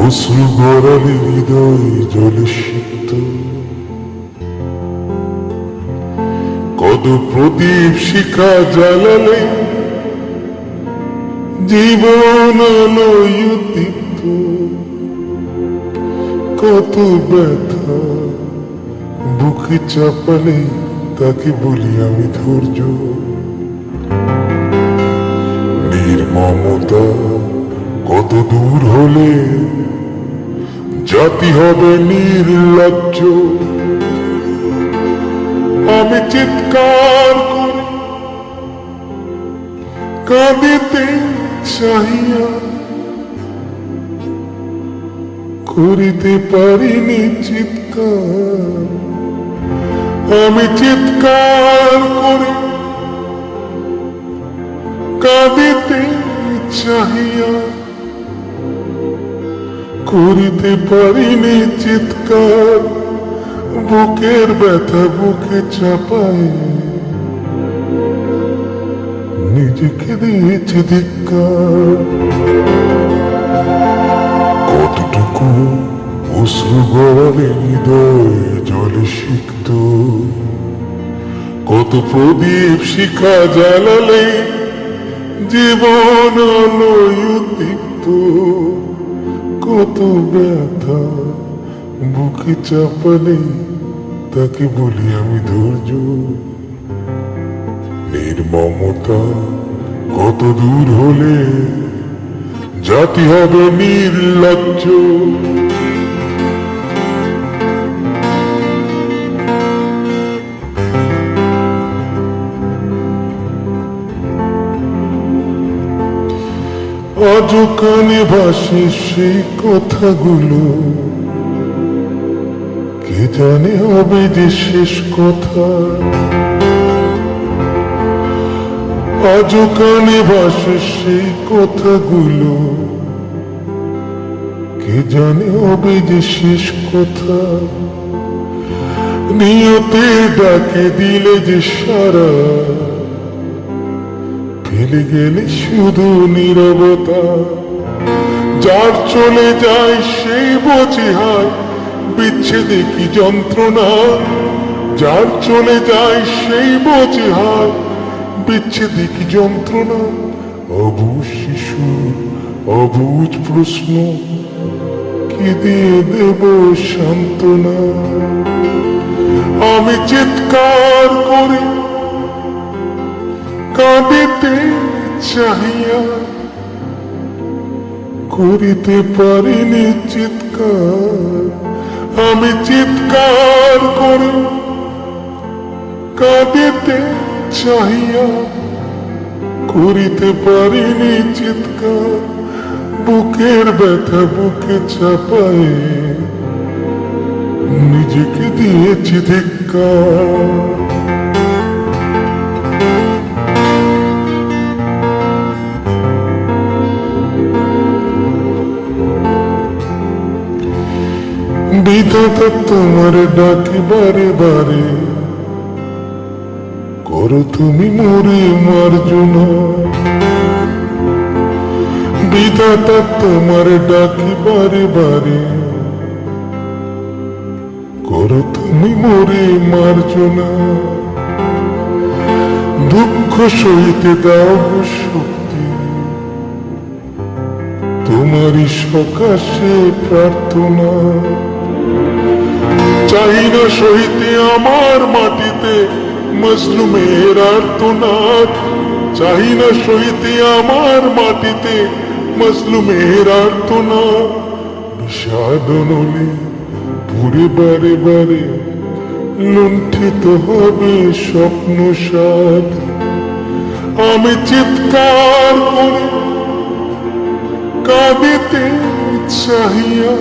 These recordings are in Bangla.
অশ্রু গড়ালে হৃদয় জলে সিক্ত, কত প্রদীপ শিখা জ্বালালে জীবন আলোয় দীপ্ত, কত ব্যথা বুকে চাপালে তাকে বলি আমি ধৈর্য। নির্মমতা কত দূর হলে জাতি হবে নির্লজ্জ। আমি চিৎকার করি কাঁদিতে চাহিয়া, করিতে পারিনি চিৎকার। আমি চিৎকার করি কাঁদিতে চাহিয়া, করিতে পারিনি চিৎকার। বুকের ব্যথা বুকে চাপায় নিজেকে দিয়েছে ধিক্কার। কতটুকু অশ্রু গড়ালে হৃদয় জলে সিক্ত, কত প্রদীপ শিখা জ্বালালে জীবন আলোয় দীপ্ত, কত ব্যথা বুকে চাপালে তাকে বলি আমি ধৈর্য। নির্মমতা কত দূর হলে জাতি হবে নির্লজ্জ। আজ কানে ভাসে সেই কথাগুলো, কে জানে হবে যে শেষ কথা। আজ কানে ভাসে সেই কথাগুলো, কে জানে হবে যে শেষ কথা। নিয়তের ডাকে দিলে যে সারা, ফেলে গেলে শুধু নীরবতা। যার চলে যায় সেই বোঝে হায় বিচ্ছেদে কি যন্ত্রণা। যার চলে যায় সেই বোঝে হায় বিচ্ছেদে কি যন্ত্রণা। অবুঝ শিশুর অবুঝ প্রশ্ন, কি দিয়ে দেব সান্ত্বনা। আমি চিৎকার করি কাঁদিতে চাহিয়া, করিতে পারিনি চিৎকার। আমি চিৎকার করি কাঁদিতে চাহিয়া, করিতে পারিনি চিৎকার। বুকের ব্যথা বুকে চাপায় নিজেকে দিয়েছি ধিক্কার। বিধাতা তোমার ডাকি বারে বারে, করো তুমি মরে মার্জনা। বিধাতা তোমার ডাকি বারে বারে, করো তুমি মরে মার্জনা। দুঃখ সইতে দাও শক্তি, তোমারই সকাশে প্রার্থনা। চাই না সইতে আমার মাটিতে মজলুমের আর্তনাদ। চাই না সইতে আমার মাটিতে মজলুমের আর্তনাদ। বিষাদ নলে পুরে বারে বারে লুণ্ঠিত হবে স্বপ্ন সাদ। আমি চিৎকার করি কাঁদিতে চাহিয়া,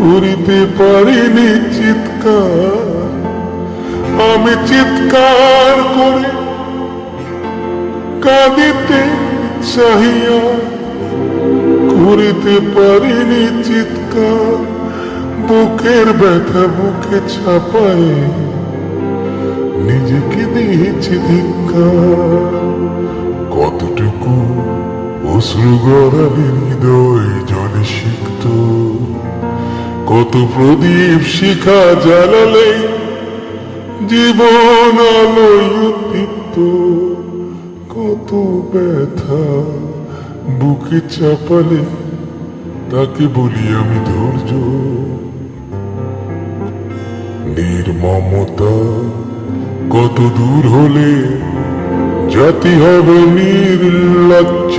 করিতে পারিনি চিৎকার। আমি চিৎকার করি কাঁদিতে চাহিয়া, করিতে পারিনি চিৎকার। বুকের ব্যথা বুকে চাপায় নিজেকে দিয়েছি ধিক্কার। কতটুকু অশ্রু গড়ালে হৃদয় সিক্ত, কত প্রদীপ শিখা জ্বালালে জীবন আলোয় উদ্দীপ্ত, কত ব্যথা বুকে চাপালে তাকে বলি আমি ধৈর্য। নির্মমতা কত দূর হলে জাতি হবে নির্লজ্জ।